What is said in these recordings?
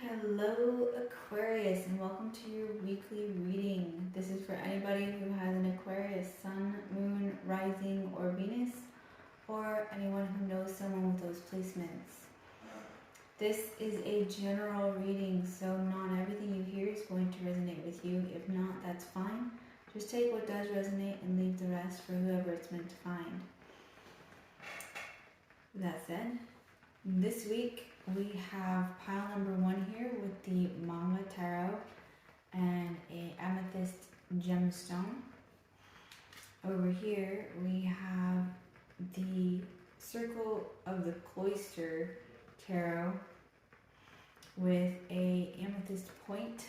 Hello Aquarius, and welcome to your weekly reading. This is for anybody who has an Aquarius Sun, Moon, Rising, or Venus, or anyone who knows someone with those placements. This is a general reading, so not everything you hear is going to resonate with you. If not, that's fine. Just take what does resonate and leave the rest for whoever it's meant to find. With that said, this week we have pile number 1 here with the Manga Tarot and a amethyst gemstone. Over here we have the Circle of the Cloister Tarot with a amethyst point.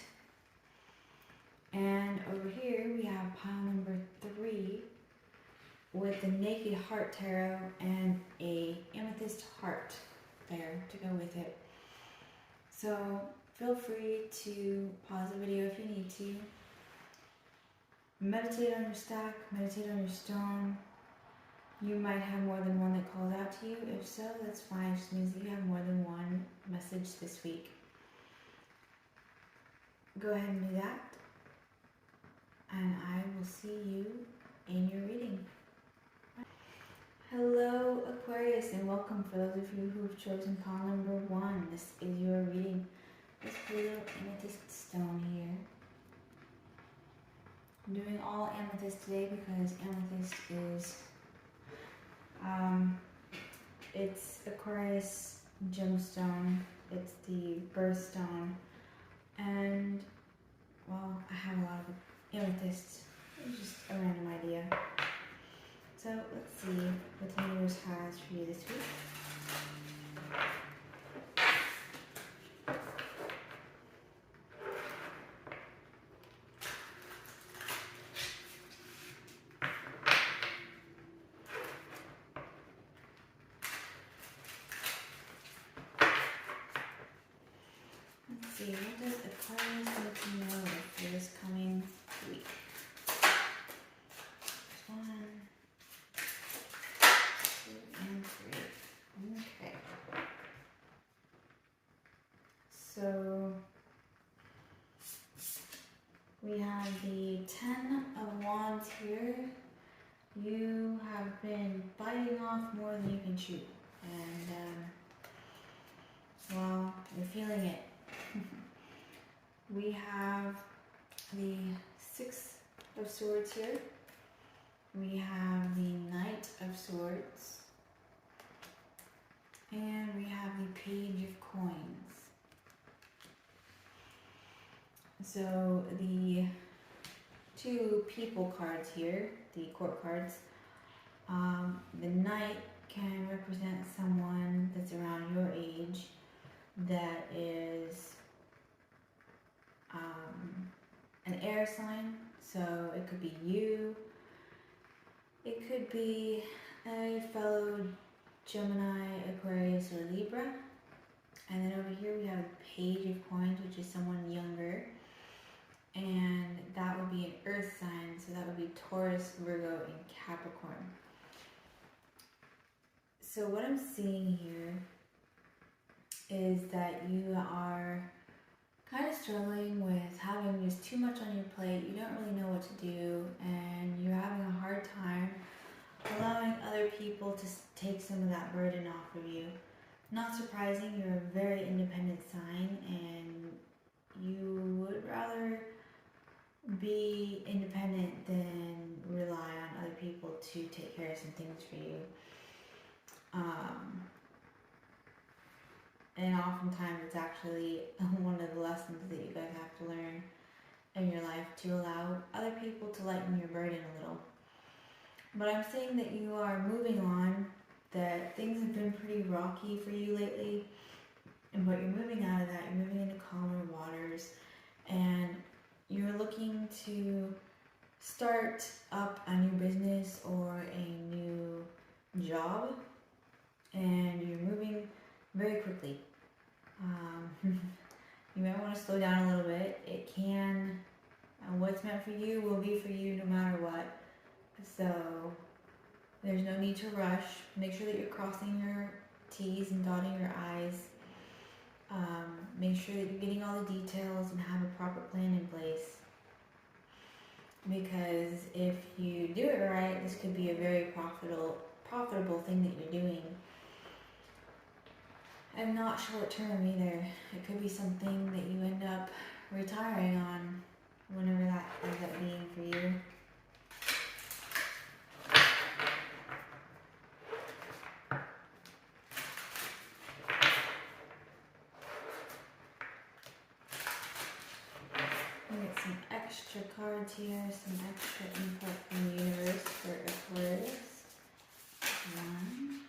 And over here we have pile number 3 with the Naked Heart Tarot and a amethyst heart there to go with it. So feel free to pause the video if you need to. Meditate on your stack, meditate on your stone. You might have more than one that calls out to you. If so, that's fine. It just means that you have more than one message this week. Go ahead and do that. And I will see you in your reading. Hello Aquarius, and welcome for those of you who have chosen pile number 1. This is your reading. This little amethyst stone here. I'm doing all amethyst today because amethyst is it's Aquarius gemstone. It's the birthstone, and well, I have a lot of amethysts. It's just a random idea. So let's see what the universe has for you this week. Let's see, what does Aquarius need to know for this coming week? Okay. So we have the 10 of Wands here. You have been biting off more than you can chew, and well, you're feeling it. We have the 6 of Swords here. We have the Knight of Swords. And we have the Page of Coins. So the 2 People cards here, the Court cards, the Knight can represent someone that's around your age that is an air sign. So it could be you, it could be a fellow Gemini, Aquarius, or Libra. And then over here we have a Page of Coins, which is someone younger. And that would be an earth sign, so that would be Taurus, Virgo, and Capricorn. So what I'm seeing here is that you are kind of struggling with having just too much on your plate. You don't really know what to do, and you're having a hard time allowing other people to take some of that burden off of you. Not surprising, you're a very independent sign, and you would rather be independent than rely on other people to take care of some things for you. And oftentimes it's actually one of the lessons that you guys have to learn in your life, to allow other people to lighten your burden a little. But I'm saying that you are moving on, that things have been pretty rocky for you lately, but you're moving out of that, you're moving into calmer waters, and you're looking to start up a new business or a new job, and you're moving very quickly. You might want to slow down a little bit. It can, what's meant for you will be for you no matter what. So there's no need to rush. Make sure that you're crossing your T's and dotting your I's. Make sure that you're getting all the details and have a proper plan in place. Because if you do it right, this could be a very profitable thing that you're doing. And not short term either. It could be something that you end up retiring on whenever that ends up being for you. Get some extra cards here, some extra input from the universe for Aquarius. 1,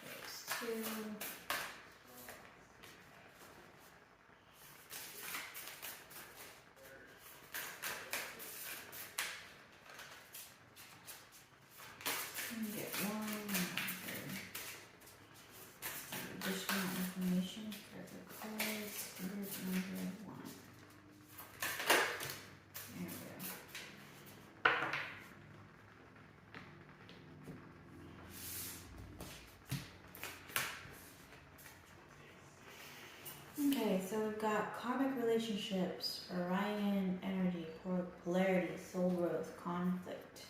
there's 2, and get 1, some additional information for Aquarius, group number 1. Okay, so we've got karmic relationships, Orion energy, polarity, soul growth, conflict.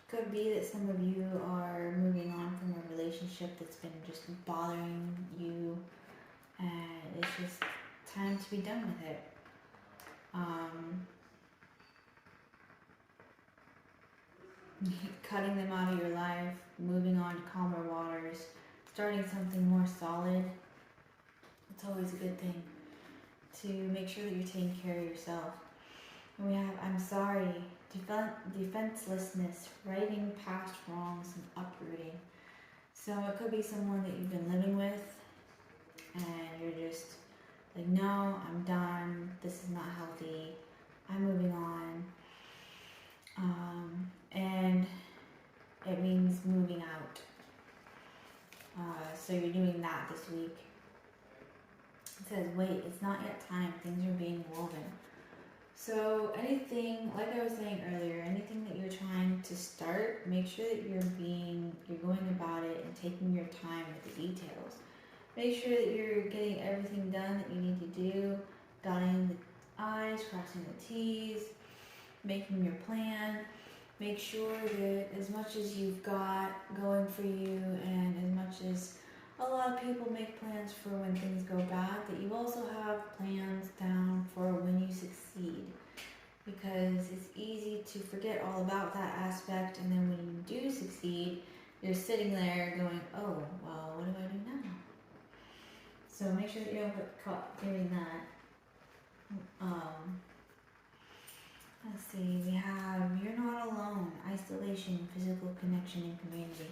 Could be that some of you are moving on from a relationship that's been just bothering you, and it's just time to be done with it. Cutting them out of your life, moving on to calmer waters, starting something more solid. It's always a good thing to make sure that you're taking care of yourself. And we have I'm sorry, defenselessness, righting past wrongs, and uprooting. So it could be someone that you've been living with and you're just like, no, I'm done, this is not healthy, I'm moving on. And it means moving out. So you're doing that this week. It says, wait, it's not yet time. Things are being woven. So anything, like I was saying earlier, anything that you're trying to start, make sure that you're going about it and taking your time with the details. Make sure that you're getting everything done that you need to do, dotting the I's, crossing the T's, making your plan. Make sure that as much as you've got going for you, and as much as a lot of people make plans for when things go bad, that you also have plans down for when you succeed. Because it's easy to forget all about that aspect, and then when you do succeed, you're sitting there going, oh, well, what do I do now? So make sure that you don't get caught doing that. Let's see, we have you're not alone, isolation, physical connection, and community.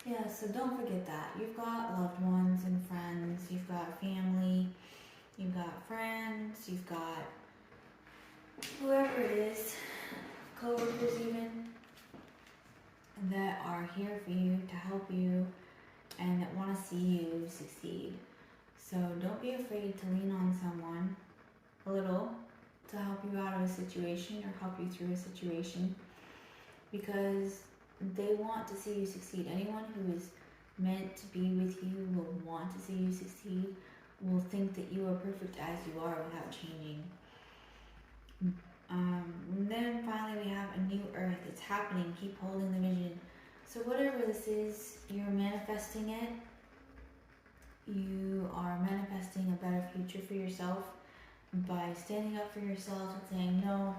Yeah, so don't forget that. You've got loved ones and friends, you've got family, you've got friends, you've got whoever it is, co-workers even, that are here for you, to help you, and that want to see you succeed. So don't be afraid to lean on someone a little to help you out of a situation or help you through a situation, because they want to see you succeed. Anyone who is meant to be with you will want to see you succeed, will think that you are perfect as you are without changing. And then finally we have a new earth. It's happening. Keep holding the vision. So whatever this is, you're manifesting it. You are manifesting a better future for yourself by standing up for yourself and saying, no,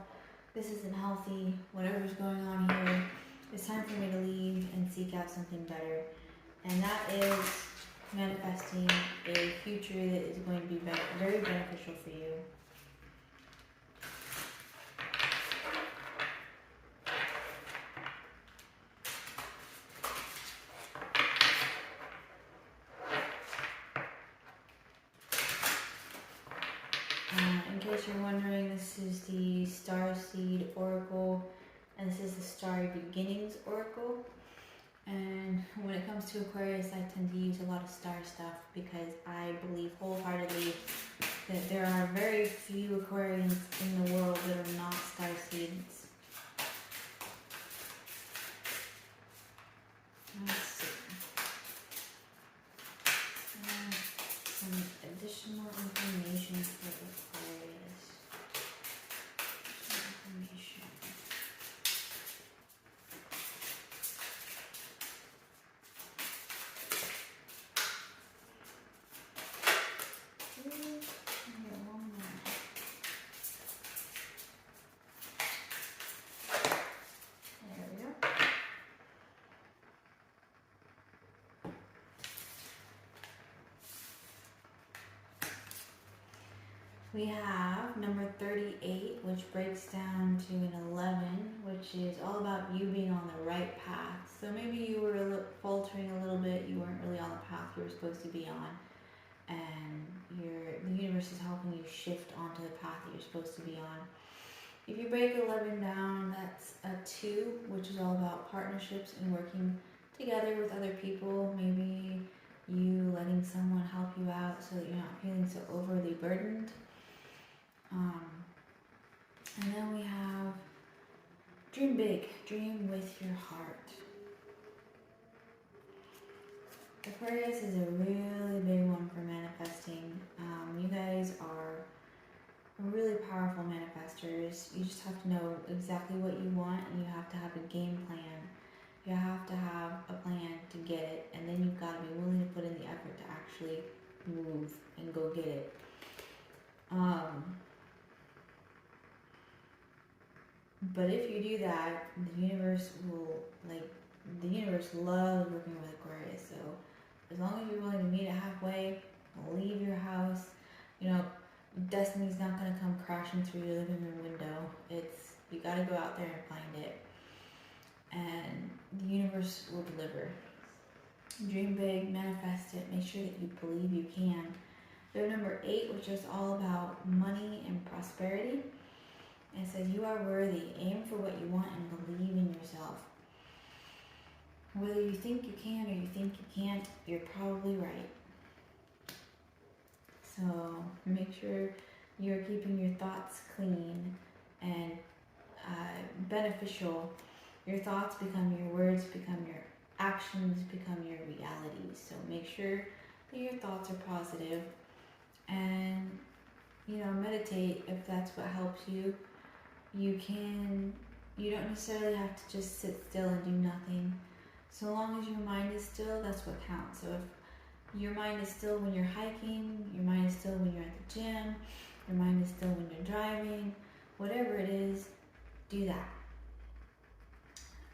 this isn't healthy, whatever's going on here, it's time for me to leave and seek out something better. And that is manifesting a future that is going to be very beneficial for you. In case you're wondering, this is the Star Seed Oracle, and this is the Starry Beginnings Oracle. And when it comes to Aquarius, I tend to use a lot of star stuff because I believe wholeheartedly that there are very few Aquarians in the world that are not star seeds. We have number 38, which breaks down to an 11, which is all about you being on the right path. So maybe you were faltering a little bit, you weren't really on the path you were supposed to be on, and the universe is helping you shift onto the path that you're supposed to be on. If you break 11 down, that's a 2, which is all about partnerships and working together with other people. Maybe you letting someone help you out so that you're not feeling so overly burdened. And then we have dream big, dream with your heart. Aquarius is a really big one for manifesting. You guys are really powerful manifestors. You just have to know exactly what you want, and you have to have a game plan. You have to have a plan to get it, and then you've got to be willing to put in the effort to actually move and go get it. But if you do that, the universe loves working with Aquarius. So as long as you're willing to meet it halfway, leave your house, destiny's not going to come crashing through your living room window. You got to go out there and find it. And the universe will deliver. Dream big, manifest it, make sure that you believe you can. We have number 8, which is all about money and prosperity. And it says you are worthy. Aim for what you want and believe in yourself. Whether you think you can or you think you can't, you're probably right. So make sure you're keeping your thoughts clean and beneficial. Your thoughts become your words, become your actions, become your realities. So make sure that your thoughts are positive, and meditate if that's what helps you. You don't necessarily have to just sit still and do nothing. So long as your mind is still, that's what counts. So if your mind is still when you're hiking, your mind is still when you're at the gym, your mind is still when you're driving, whatever it is, do that.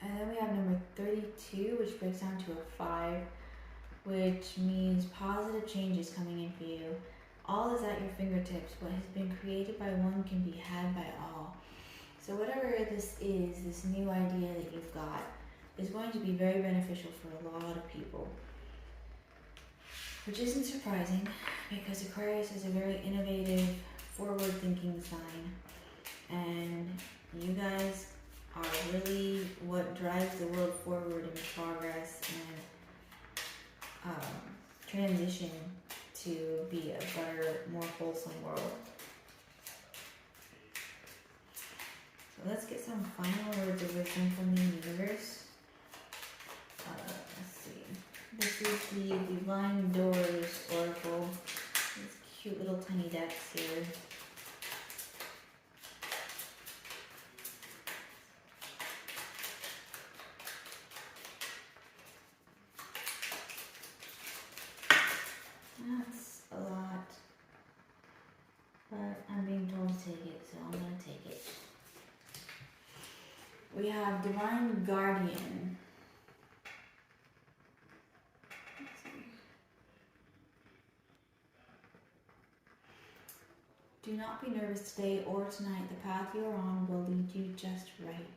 And then we have number 32, which breaks down to a 5, which means positive changes coming in for you. All is at your fingertips. What has been created by one can be had by all. So whatever this is, this new idea that you've got, is going to be very beneficial for a lot of people. Which isn't surprising, because Aquarius is a very innovative, forward-thinking sign. And you guys are really what drives the world forward in progress and transition to be a better, more wholesome world. So let's get some final words of wisdom from the universe. Let's see. This is the Divine Doors Oracle. These cute little tiny decks here. That's a lot, but I'm being told to take it, so I'm going to take it. We have Divine Guardian. Let's see. Do not be nervous today or tonight. The path you are on will lead you just right.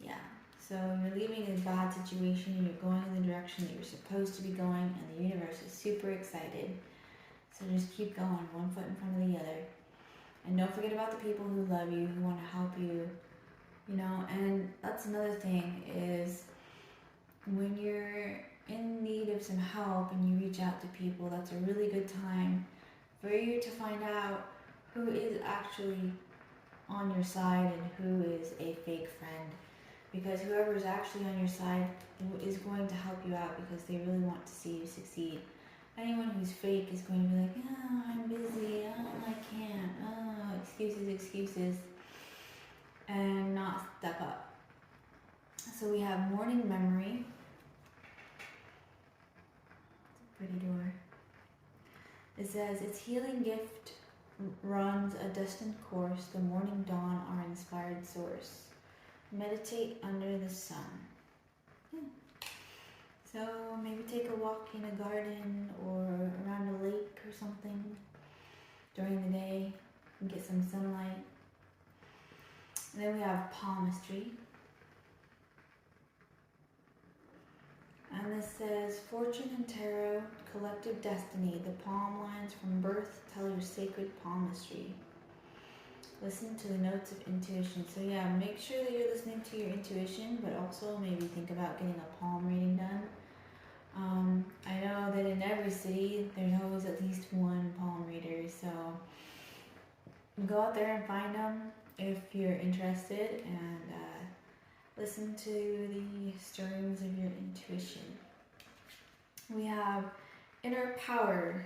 Yeah. So you're leaving a bad situation and you're going in the direction that you're supposed to be going, and the universe is super excited. So just keep going, one foot in front of the other. And don't forget about the people who love you, who want to help you, and that's another thing, is when you're in need of some help and you reach out to people, that's a really good time for you to find out who is actually on your side and who is a fake friend. Because whoever is actually on your side is going to help you out because they really want to see you succeed. Anyone who's fake is going to be like, oh, I'm busy, oh, I can't, oh, excuses, and not step up. So we have Morning Memory. It's a pretty door. It says, its healing gift runs a destined course. The morning dawn our inspired source. Meditate under the sun. So maybe take a walk in a garden or around a lake or something. during the day and get some sunlight. And then we have palmistry. And this says, fortune and tarot, collective destiny. The palm lines from birth tell your sacred palmistry. Listen to the notes of intuition. So yeah, make sure that you're listening to your intuition, but also maybe think about getting a palm reading done. I know that in every city, there's always at least one palm reader, so go out there and find them if you're interested, and listen to the stirrings of your intuition. We have inner power.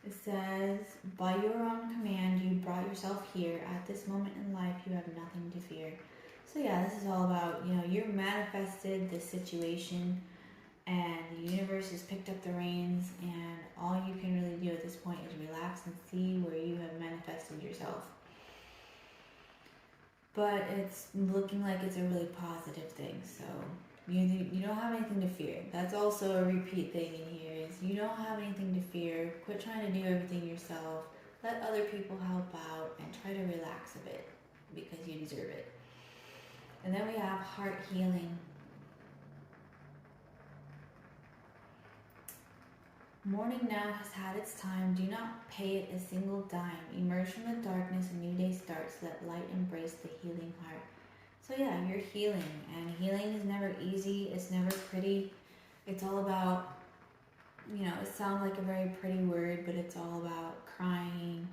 It says, by your own command, you brought yourself here. At this moment in life, you have nothing to fear. So yeah, this is all about, you manifested this situation, and the universe has picked up the reins, and all you can really do at this point is relax and see where you have manifested yourself. But it's looking like it's a really positive thing, so you don't have anything to fear. That's also a repeat thing in here, is you don't have anything to fear. Quit trying to do everything yourself. Let other people help out and try to relax a bit, because you deserve it. And then we have heart healing. Morning now has had its time. Do not pay it a single dime. Emerge from the darkness, a new day starts. Let light embrace the healing heart. So yeah, you're healing, and healing is never easy. It's never pretty. It's all about, it sounds like a very pretty word, but it's all about crying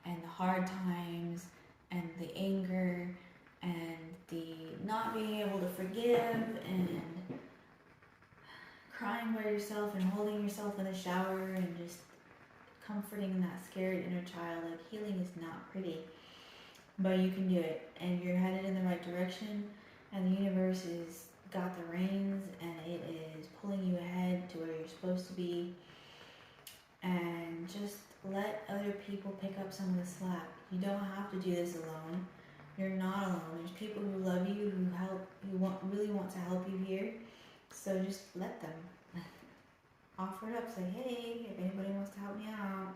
and the hard times and the anger and the not being able to forgive and crying by yourself and holding yourself in the shower and just comforting that scared inner child. Like, healing is not pretty, but you can do it, and you're headed in the right direction, and the universe has got the reins, and it is pulling you ahead to where you're supposed to be. And just let other people pick up some of the slack. You don't have to do this alone. You're not alone. There's people who love you, who really want to help you here. So just let them. Offer it up. Say, hey, if anybody wants to help me out,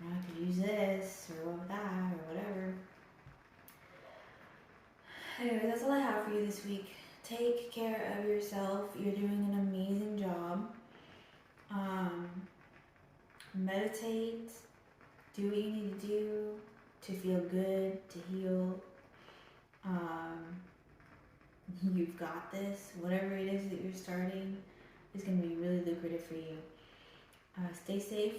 I could use this or that or whatever. Anyway, that's all I have for you this week. Take care of yourself. You're doing an amazing job. Meditate. Do what you need to do to feel good, to heal. You've got this. Whatever it is that you're starting is going to be really lucrative for you. Stay safe,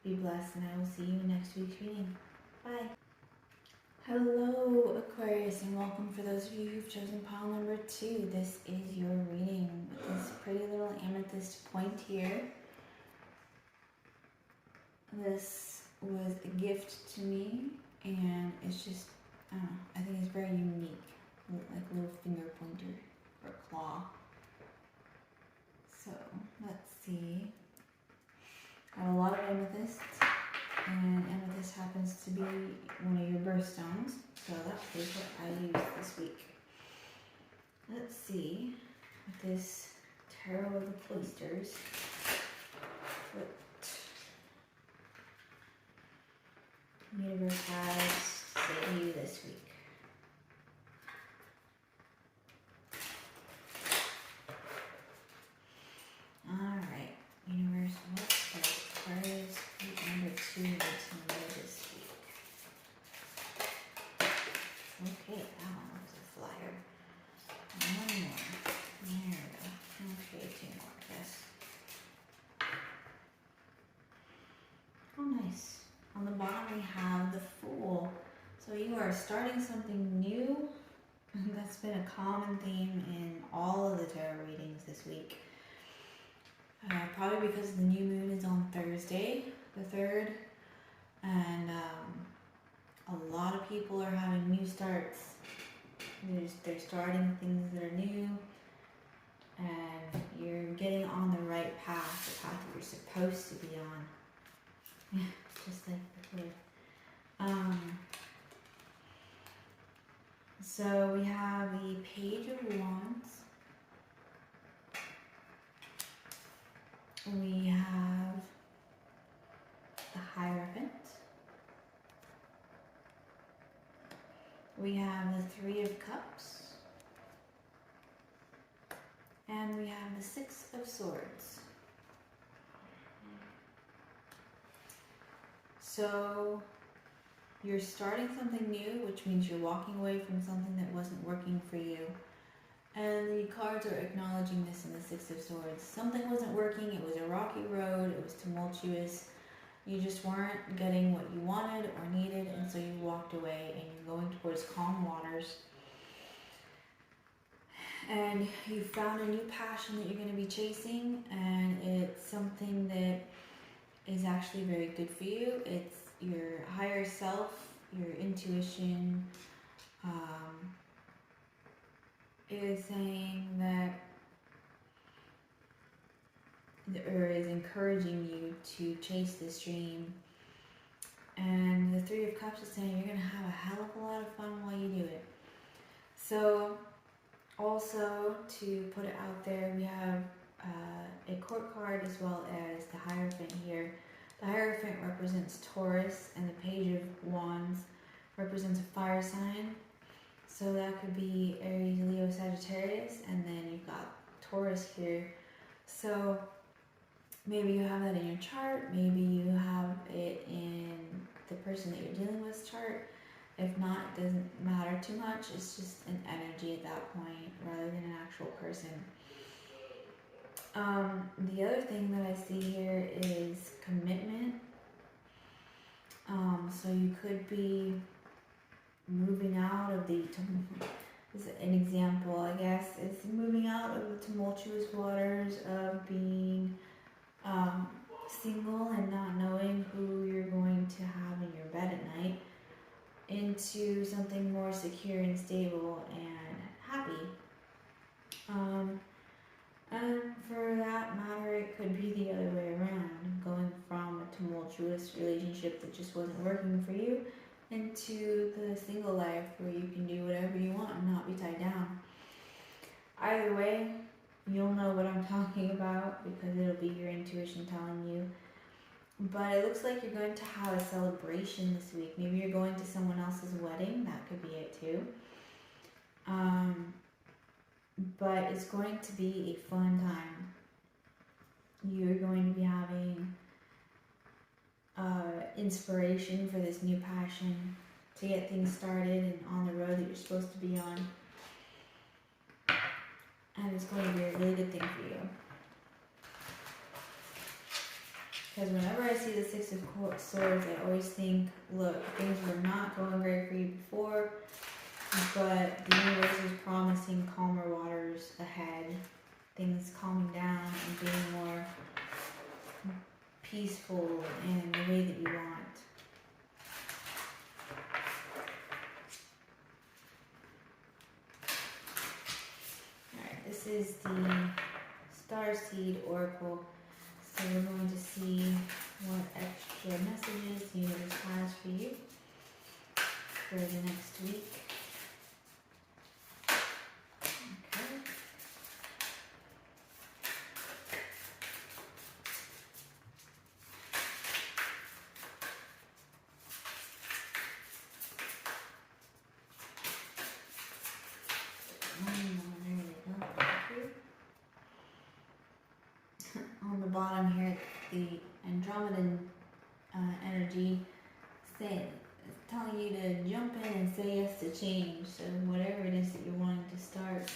be blessed, and I will see you in next week's reading. Bye. Hello, Aquarius, and welcome for those of you who've chosen pile number 2. This is your reading with this pretty little amethyst point here. This was a gift to me, and it's just, I think it's very unique. Like a little finger pointer or claw. So let's see. I have a lot of amethysts, and amethyst happens to be one of your birthstones, so that is what I used this week. Let's see what this Tarot of the Cloisters, what the universe has to say to you this week. Alright, universe, what does Aquarius number 2 need to know this week? Okay, that one was a flyer. One more. There we go. Okay, 2 more, I guess. Oh, nice. On the bottom we have the Fool. So you are starting something new. That's been a common theme in all of the tarot readings this week. Probably because the new moon is on Thursday, the 3rd, and a lot of people are having new starts. They're starting things that are new, and you're getting on the right path, the path that you're supposed to be on. Yeah, just like the kid. So we have the Page of Wands. We have we have the Three of Cups, and we have the Six of Swords. So you're starting something new, which means you're walking away from something that wasn't working for you. And the cards are acknowledging this in the Six of Swords. Something wasn't working, it was a rocky road, it was tumultuous. You just weren't getting what you wanted or needed, and so you walked away and you're going towards calm waters. And you found a new passion that you're going to be chasing, and it's something that is actually very good for you. It's your higher self, your intuition, is saying that, or is encouraging you to chase this dream. And the Three of Cups is saying you're going to have a hell of a lot of fun while you do it. So also, to put it out there, we have a court card as well as the Hierophant here. The Hierophant represents Taurus, and the Page of Wands represents a fire sign. So that could be Aries, Leo, Sagittarius, and then you've got Taurus here. So maybe you have that in your chart, maybe you have it in the person that you're dealing with chart. If not, it doesn't matter too much. It's just an energy at that point rather than an actual person. The other thing that I see here is commitment. So you could be moving out of the, this is an example, I guess, is moving out of the tumultuous waters of being single and not knowing who you're going to have in your bed at night, into something more secure and stable and happy. And for that matter, it could be the other way around, going from a tumultuous relationship that just wasn't working for you into the single life where you can do whatever you want and not be tied down. Either way, you'll know what I'm talking about because it'll be your intuition telling you. But it looks like you're going to have a celebration this week. Maybe you're going to someone else's wedding. That could be it too. But it's going to be a fun time. You're going to be having inspiration for this new passion to get things started and on the road that you're supposed to be on. And it's going to be a really good thing for you. Because whenever I see the Six of Swords, I always think, look, things were not going great for you before, but the universe is promising calmer waters ahead, things calming down and being more peaceful in the way that you want. Alright, this is the Starseed Oracle. So we're going to see what extra messages the universe has for you for the next week. Okay. On the bottom here, the Andromedan energy telling you to jump in and say yes to change. So whatever it is that you're wanting to start,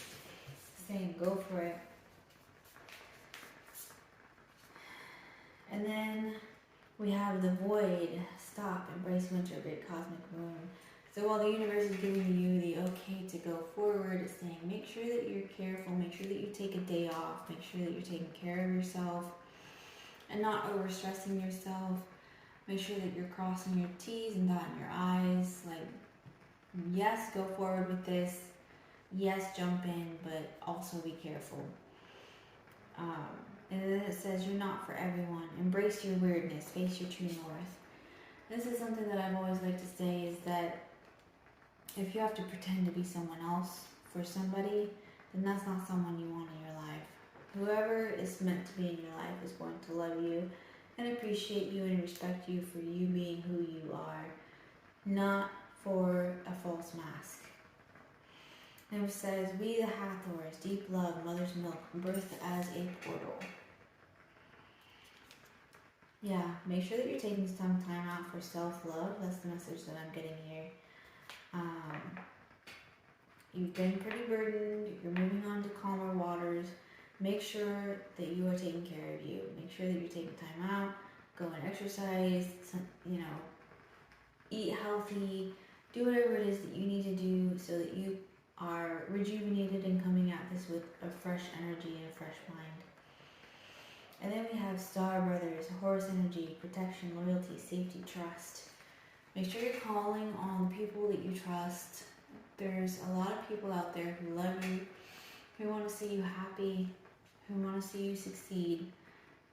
saying go for it. And then we have the Void. Stop, embrace winter, great cosmic moon. So while the universe is giving you the okay to go forward, it's saying make sure that you're careful, make sure that you take a day off, make sure that you're taking care of yourself and not overstressing yourself. Make sure that you're crossing your T's and dotting your I's. Like, yes, go forward with this. Yes, jump in, but also be careful. And then it says you're not for everyone. Embrace your weirdness, face your true north. This is something that I've always liked to say, is that if you have to pretend to be someone else for somebody, then that's not someone you want in your life. Whoever is meant to be in your life is going to love you and appreciate you and respect you for you being who you are, not for a false mask. And it says, we the Hathors, deep love, mother's milk, birthed as a portal. Yeah, make sure that you're taking some time out for self-love. That's the message that I'm getting here. You've been pretty burdened. You're moving on to calmer waters. Make sure that you are taking care of you. Make sure that you're taking time out. Go and exercise. You know, eat healthy. Do whatever it is that you need to do so that you are rejuvenated and coming at this with a fresh energy and a fresh mind. And then we have Star Brothers, Horus energy, protection, loyalty, safety, trust. Make sure you're calling on the people that you trust. There's a lot of people out there who love you, who want to see you happy, who want to see you succeed.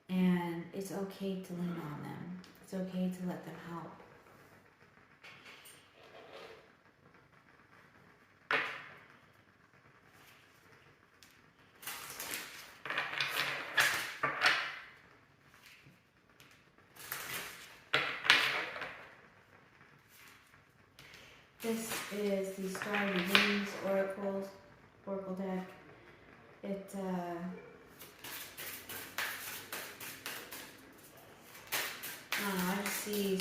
And it's okay to lean on them. It's okay to let them help. This is the Star Beginnings Oracle deck. I just see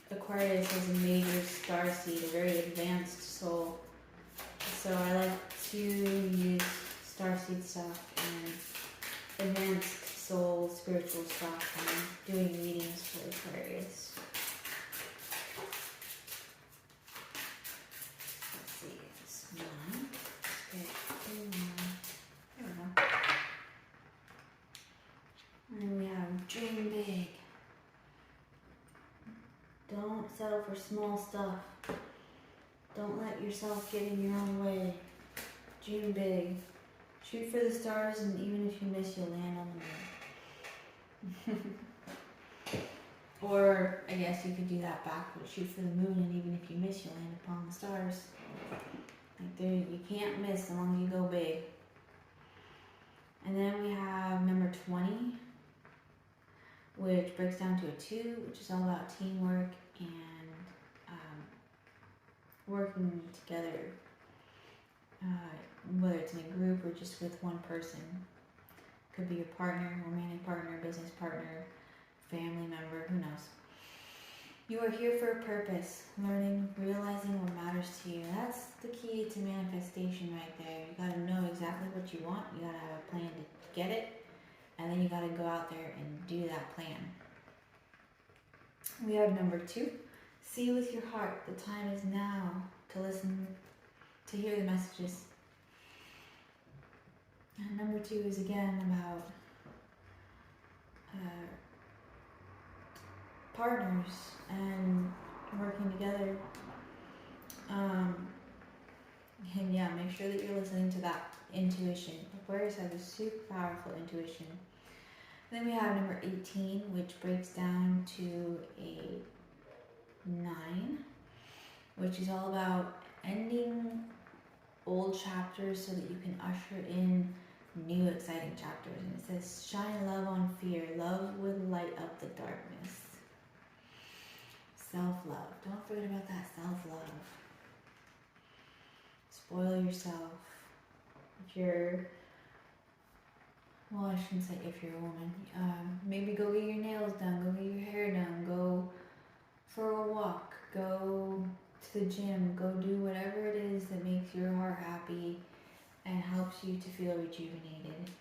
Aquarius as a major star seed, a very advanced soul. So I like to use star seed stuff and advanced soul, spiritual stuff when I'm doing readings for Aquarius. Dream big. Don't settle for small stuff. Don't let yourself get in your own way. Dream big. Shoot for the stars, and even if you miss, you'll land on the moon. Or, I guess you could do that backwards. Shoot for the moon, and even if you miss, you'll land upon the stars. You can't miss as long as you go big. And then we have number 20. Which breaks down to a 2, which is all about teamwork and working together, whether it's in a group or just with one person. Could be your partner, romantic partner, business partner, family member, who knows. You are here for a purpose, learning, realizing what matters to you. That's the key to manifestation right there. You gotta know exactly what you want. You gotta have a plan to get it. And then you got to go out there and do that plan. We have number 2. See with your heart. The time is now to listen, to hear the messages. And number 2 is again about partners and working together. And yeah, make sure that you're listening to that intuition. Aquarius has a super powerful intuition. Then we have number 18, which breaks down to a 9, which is all about ending old chapters so that you can usher in new exciting chapters. And it says, shine love on fear. Love would light up the darkness. Self-love. Don't forget about that self-love. Spoil yourself. If you're, well, I shouldn't say if you're a woman. Maybe go get your nails done, go get your hair done, go for a walk, go to the gym, go do whatever it is that makes your heart happy and helps you to feel rejuvenated.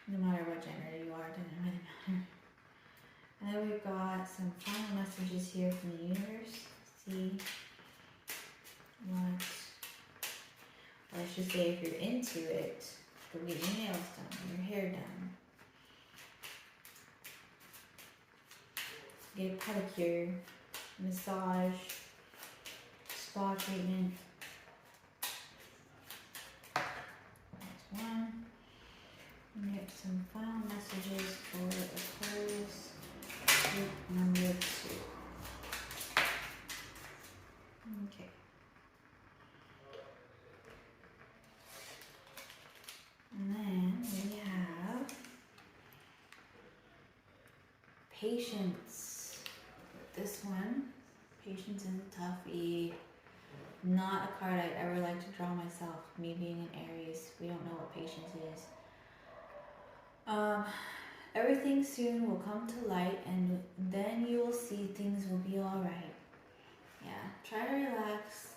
No matter what gender you are, it doesn't really matter. And then we've got some final messages here from the universe. See what, let's just say if you're into it, go get your nails done, your hair done. Get a pedicure, massage, spa treatment. That's one. And get some final messages for Aquarius group number 2. Okay. And then we have patience. This one, Patience is a toughie. Not a card I'd ever like to draw myself. Me being an Aries, we don't know what patience is. Everything soon will come to light, and then you will see things will be all right. Yeah, try to relax.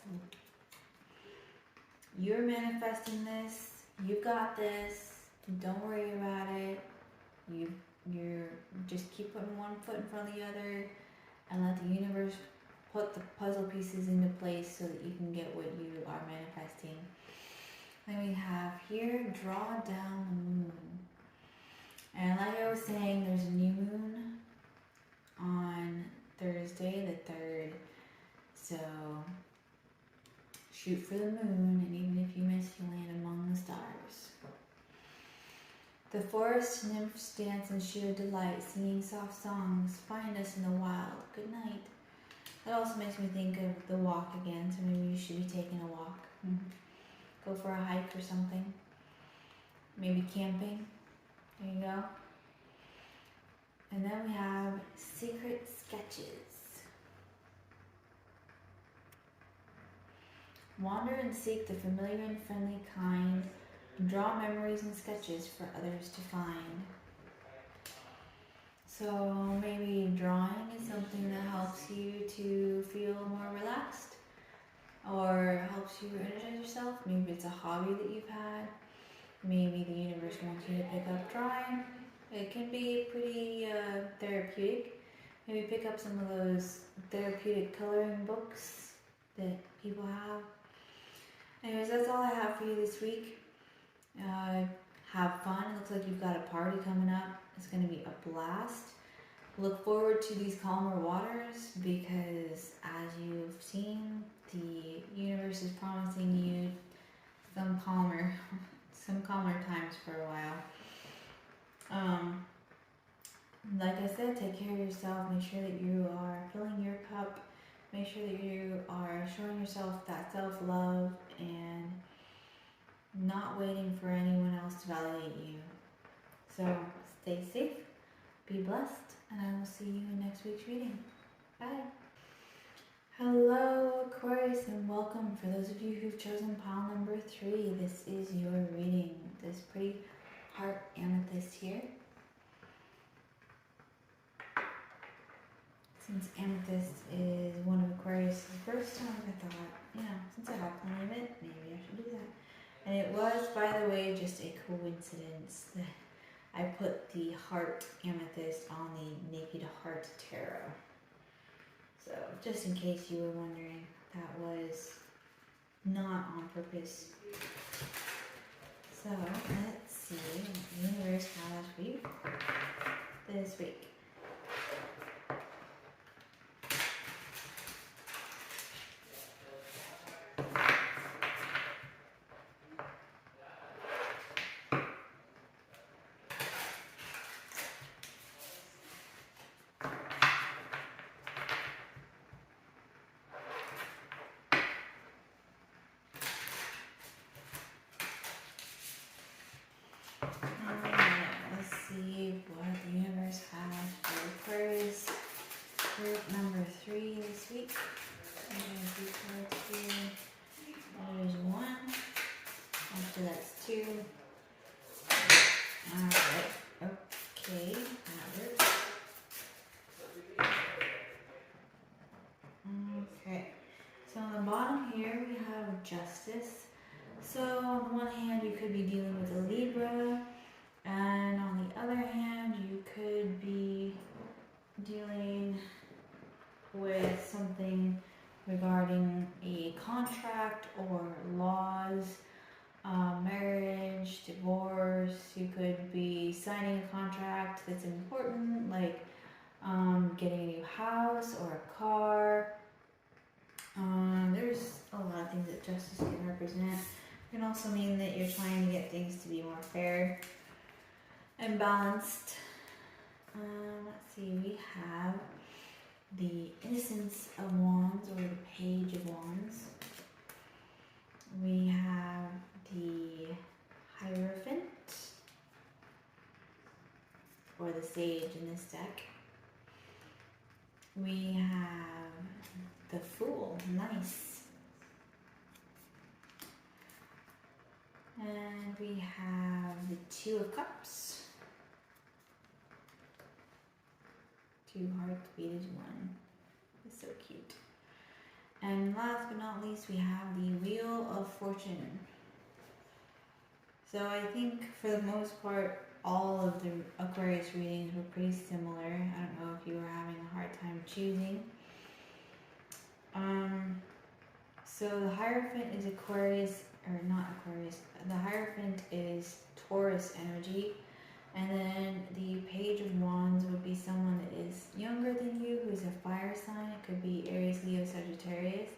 You're manifesting this. You got this. Don't worry about it. You're just keep putting one foot in front of the other, and let the universe put the puzzle pieces into place so that you can get what you are manifesting. Then we have here, draw down the moon. And like I was saying, there's a new moon on Thursday the 3rd. So shoot for the moon, and even if you miss, you land among the stars. The forest nymphs dance in sheer delight, singing soft songs. Find us in the wild. Good night. That also makes me think of the walk again, so maybe you should be taking a walk. Go for a hike or something. Maybe camping. There you go. And then we have secret sketches. Wander and seek the familiar and friendly kind. Draw memories and sketches for others to find. So maybe drawing is something that helps you to feel more relaxed or helps you energize yourself. Maybe it's a hobby that you've had. Maybe the universe wants you to pick up drawing. It can be pretty therapeutic. Maybe pick up some of those therapeutic coloring books that people have. Anyways, that's all I have for you this week. Have fun. It looks like you've got a party coming up. It's going to be a blast. Look forward to these calmer waters because, as you've seen, the universe is promising you some calmer times for a while. Like I said, take care of yourself. Make sure that you are filling your cup. Make sure that you are showing yourself that self-love and not waiting for anyone else to validate you. So stay safe, be blessed, and I will see you in next week's reading. Bye. Hello Aquarius, and welcome. For those of you who've chosen pile number 3, this is your reading. This pretty heart amethyst here. Since amethyst is one of Aquarius' first time, I thought, since I have plenty of it, maybe I should do that. And it was, by the way, just a coincidence that I put the heart amethyst on the Naked Heart Tarot. So, just in case you were wondering, that was not on purpose. So, let's see what the universe has for you this week. Let's see what the universe has for Aquarius group number 3 this week. There's 1. After that's 2. Alright. Okay. That works. Okay. So on the bottom here we have Justice. So on the one hand you could be dealing with a Libra, and on the other hand you could be dealing with something regarding a contract or laws, marriage, divorce. You could be signing a contract that's important, like getting a new house or a car. There's a lot of things that justice can represent. It can also mean that you're trying to get things to be more fair and balanced. Let's see, we have the Innocence of Wands, or the Page of Wands. We have the Hierophant, or the Sage in this deck. We have we have the Two of Cups. 2 hearts beat as one. It's so cute. And last but not least, we have the Wheel of Fortune. So I think for the most part, all of the Aquarius readings were pretty similar. I don't know if you were having a hard time choosing. So the Hierophant is Aquarius, or not Aquarius, the Hierophant is Taurus energy. And then the Page of Wands would be someone that is younger than you, who's a fire sign. It could be Aries, Leo, Sagittarius.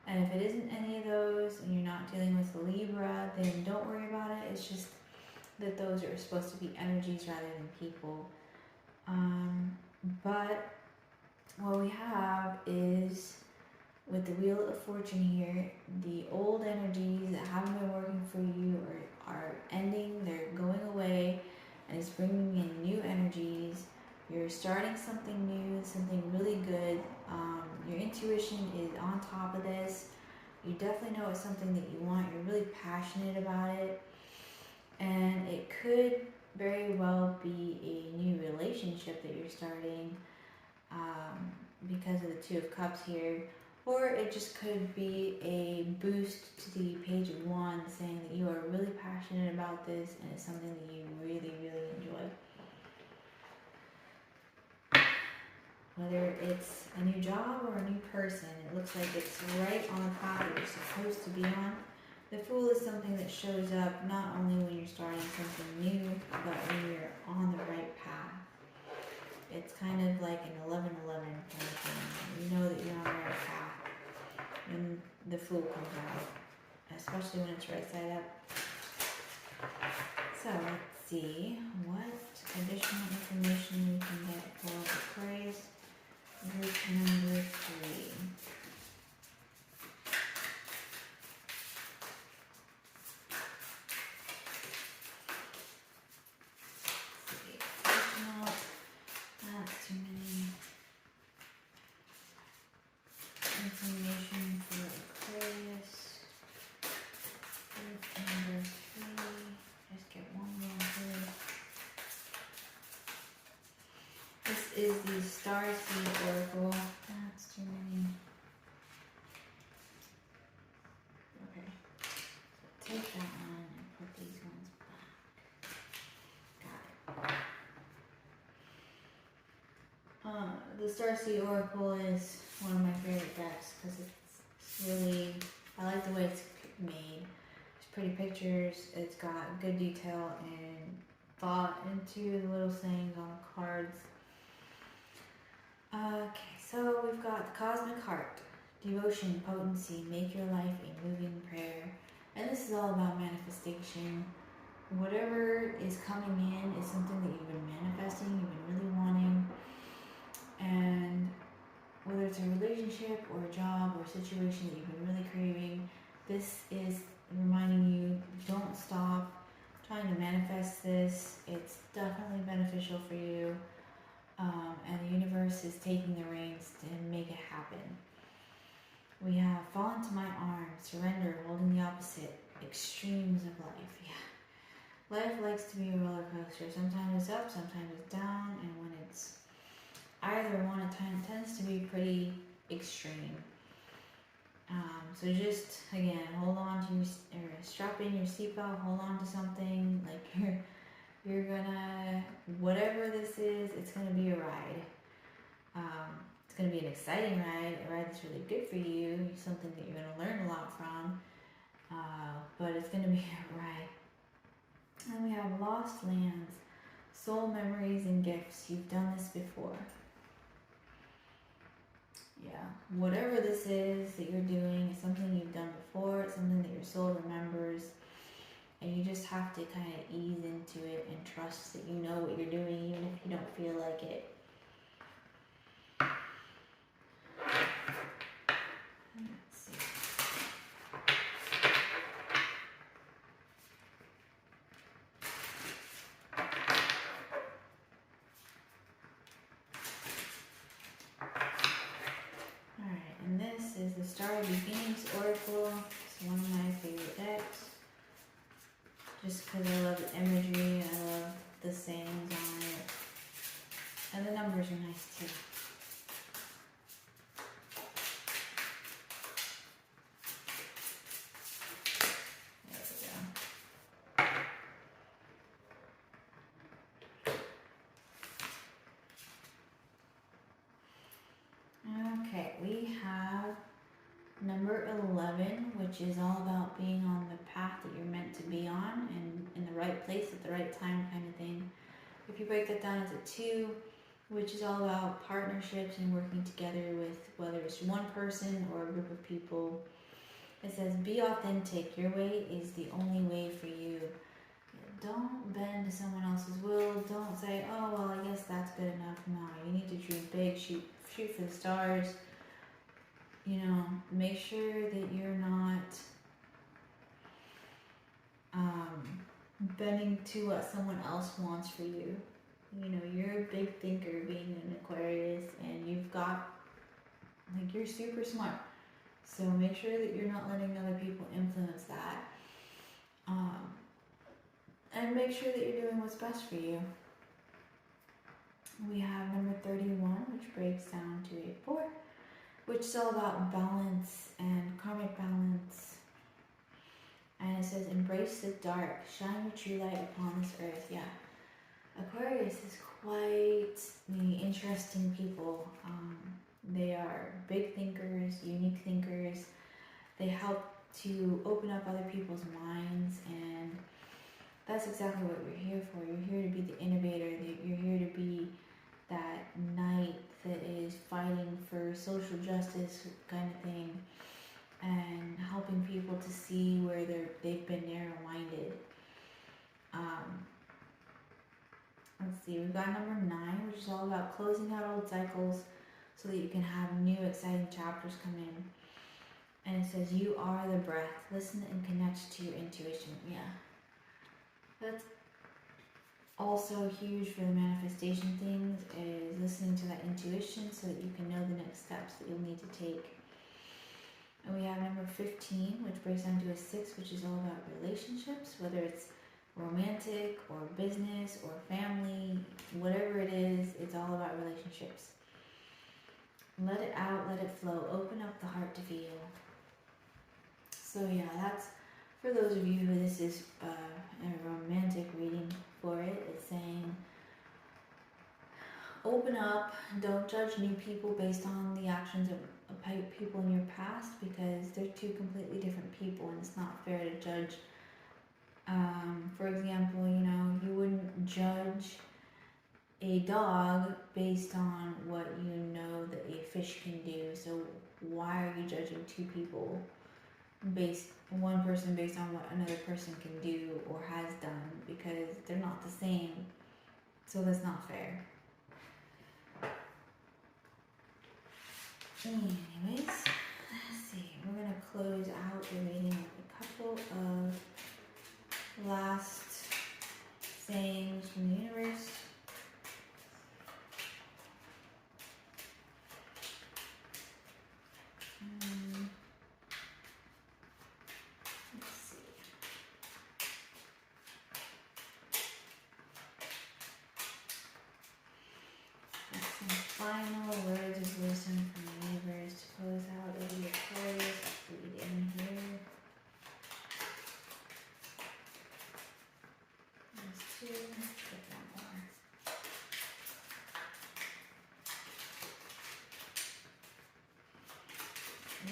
And if it isn't any of those, and you're not dealing with a Libra, then don't worry about it. It's just that those are supposed to be energies rather than people. But what we have is, with the Wheel of Fortune here, the old energies that haven't been working for you are ending, they're going away, and it's bringing in new energies. You're starting something new, something really good. Your intuition is on top of this. You definitely know it's something that you want. You're really passionate about it. And it could very well be a new relationship that you're starting because of the Two of Cups here. Or it just could be a boost to the Page of Wands, saying that you are really passionate about this and it's something that you really, really enjoy. Whether it's a new job or a new person, it looks like it's right on the path that you're supposed to be on. The Fool is something that shows up not only when you're starting something new, but when you're on the right path. It's kind of like an 11-11 kind of thing. You know that you're on the right path when the Fool comes out, especially when it's right side up. So let's see what additional information we can get for Aquarius group number 3. That's too many information for Aquarius. Group number 3. Just get one more here. This is the Star Seed Oracle. That's too many. Okay. So take that one and put these ones back. Got it. The Starseed Oracle is one of my favorite decks because it's really, I like the way it's made. It's pretty pictures, it's got good detail and thought into the little sayings on the cards. Okay, so we've got the Cosmic Heart, Devotion, Potency, Make Your Life a Moving Prayer. And this is all about manifestation. Whatever is coming in is something that you've been manifesting, you've been really wanting. And whether it's a relationship or a job or a situation that you've been really craving, this is reminding you, don't stop trying to manifest this. It's definitely beneficial for you. And the universe is taking the reins to make it happen. We have Fall into My Arms, Surrender, Holding the Opposite, Extremes of Life. Yeah. Life likes to be a roller coaster. Sometimes it's up, sometimes it's down, and when it's either one, it tends to be pretty extreme. So just, again, hold on to or strap in your seatbelt, hold on to something, like you're gonna, whatever this is, it's gonna be a ride. It's gonna be an exciting ride, a ride that's really good for you, something that you're gonna learn a lot from, but it's gonna be a ride. And we have Lost Lands, Soul Memories and Gifts. You've done this before. Yeah, whatever this is that you're doing is something you've done before, it's something that your soul remembers, and you just have to kind of ease into it and trust that you know what you're doing even if you don't feel like it. Let's see. And this is the Star Beginnings Oracle. It's one of my favorite decks. just because I love the imagery, I love the sayings on it, and the numbers are nice too. Okay, we have number 11, which is all about being on the path that you're meant to be on and in the right place at the right time kind of thing. If you break that down as a 2, which is all about partnerships and working together with whether it's one person or a group of people, it says be authentic. Your way is the only way for you. Don't bend to someone else's will. Don't say, oh, well, I guess that's good enough. No, you need to dream big, shoot for the stars. You know, make sure that you're not bending to what someone else wants for you. You know, you're a big thinker being an Aquarius, and you've got, like, you're super smart. So make sure that you're not letting other people influence that. And make sure that you're doing what's best for you. We have number 31, which breaks down to a 4, which is all about balance and karmic balance. And it says, embrace the dark, shine your true light upon this earth. Yeah, Aquarius is quite the interesting people. They are big thinkers, unique thinkers. They help to open up other people's minds, and that's exactly what you're here for. You're here to be the innovator. You're here to be that knight that is fighting for social justice kind of thing, and helping people to see where they've been narrow-minded. Let's see, we've got number 9, which is all about closing out old cycles so that you can have new exciting chapters come in. And it says, you are the breath. Listen and connect to your intuition. Yeah. That's also huge for the manifestation things, is listening to that intuition so that you can know the next steps that you'll need to take. And we have number 15, which breaks down to a 6, which is all about relationships, whether it's romantic or business or family, whatever it is, it's all about relationships. Let it out, let it flow, open up the heart to feel. So yeah, that's for those of you who this is a romantic reading for it. It's saying, open up, don't judge new people based on the actions of people in your past, because they're two completely different people and it's not fair to judge. For example, you know, you wouldn't judge a dog based on what you know that a fish can do. So why are you judging two people one person based on what another person can do or has done? Because they're not the same. So that's not fair. Anyways, let's see. We're going to close out the reading with a couple of last sayings from the universe. Let's see. That's some final words of wisdom from the universe to close out of the Aquarius reading here. There's 2. Get one more.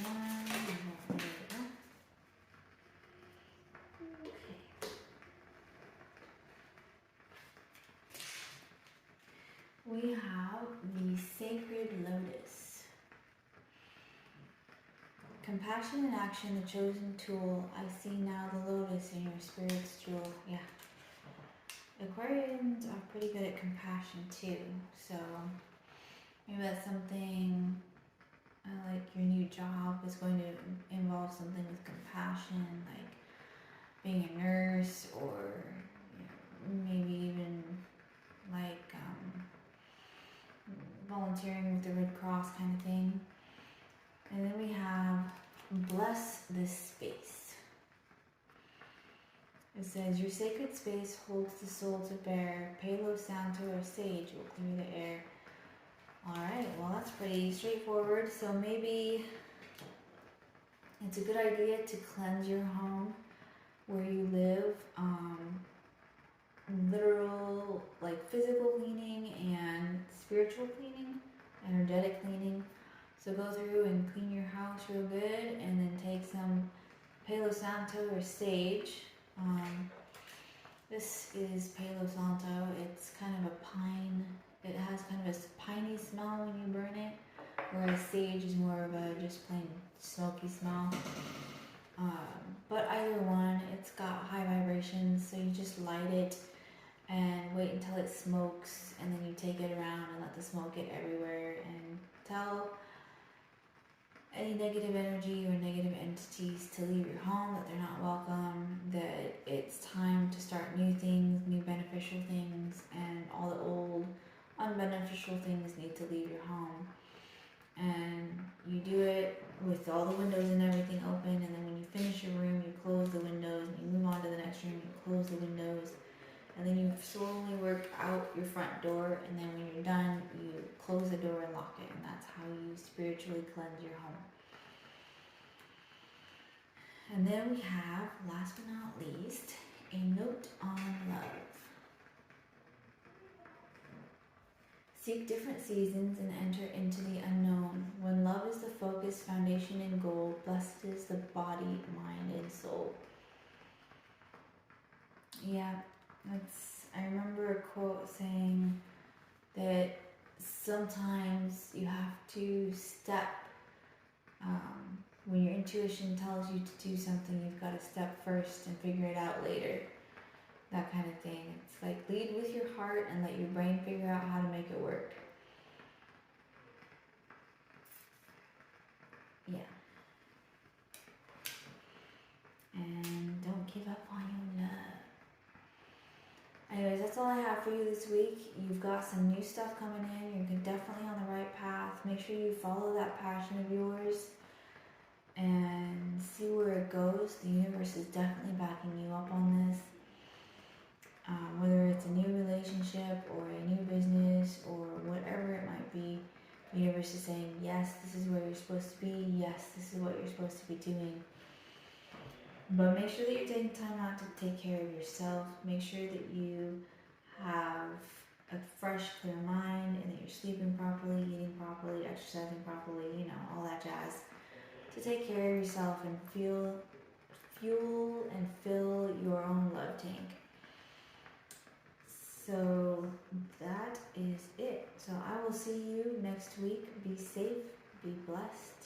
One more. Okay. We have the Sacred Lotus. Compassion in action, the chosen tool. I see now the lotus in your spirit's jewel. Yeah. Aquarians are pretty good at compassion too. So maybe that's something like your new job is going to involve something with compassion, like being a nurse, or maybe even like volunteering with the Red Cross kind of thing. And then we have bless this space. It says, your sacred space holds the soul to bear. Palo Santo or sage will clear the air. Alright, well that's pretty straightforward. So maybe it's a good idea to cleanse your home where you live. Literal, like physical cleaning and spiritual cleaning, energetic cleaning. So go through and clean your house real good, and then take some Palo Santo or sage. This is Palo Santo. It's kind of a pine. It has kind of a piney smell when you burn it, whereas sage is more of a just plain smoky smell. But either one, it's got high vibrations, so you just light it and wait until it smokes, and then you take it around and let the smoke get everywhere, and tell any negative energy or negative entities to leave your home, that they're not welcome, that it's time to start new things, new beneficial things, and all the old unbeneficial things need to leave your home. And you do it with all the windows and everything open, and then when you finish your room, you close the windows, and you move on to the next room, you close the windows, and then you slowly work out your front door, and then when you're done, you close the door and lock it, and that's how you spiritually cleanse your home. And then we have, last but not least, a note on love. Seek different seasons and enter into the unknown. When love is the focus, foundation, and goal, blessed is the body, mind, and soul. Yeah, I remember a quote saying that sometimes you have to step, when your intuition tells you to do something, you've got to step first and figure it out later. That kind of thing. It's like, lead with your heart and let your brain figure out how to make it work. Yeah. And don't give up on your love. Anyways, that's all I have for you this week. You've got some new stuff coming in. You're definitely on the right path. Make sure you follow that passion of yours and see where it goes. The universe is definitely backing you up on this. Whether it's a new relationship or a new business or whatever it might be, the universe is saying, yes, this is where you're supposed to be. Yes, this is what you're supposed to be doing. But make sure that you're taking time out to take care of yourself. Make sure that you have a fresh, clear mind, and that you're sleeping properly, eating properly, exercising properly, all that jazz. To take care of yourself and fuel and fill your own love tank. So that is it. So I will see you next week. Be safe, be blessed,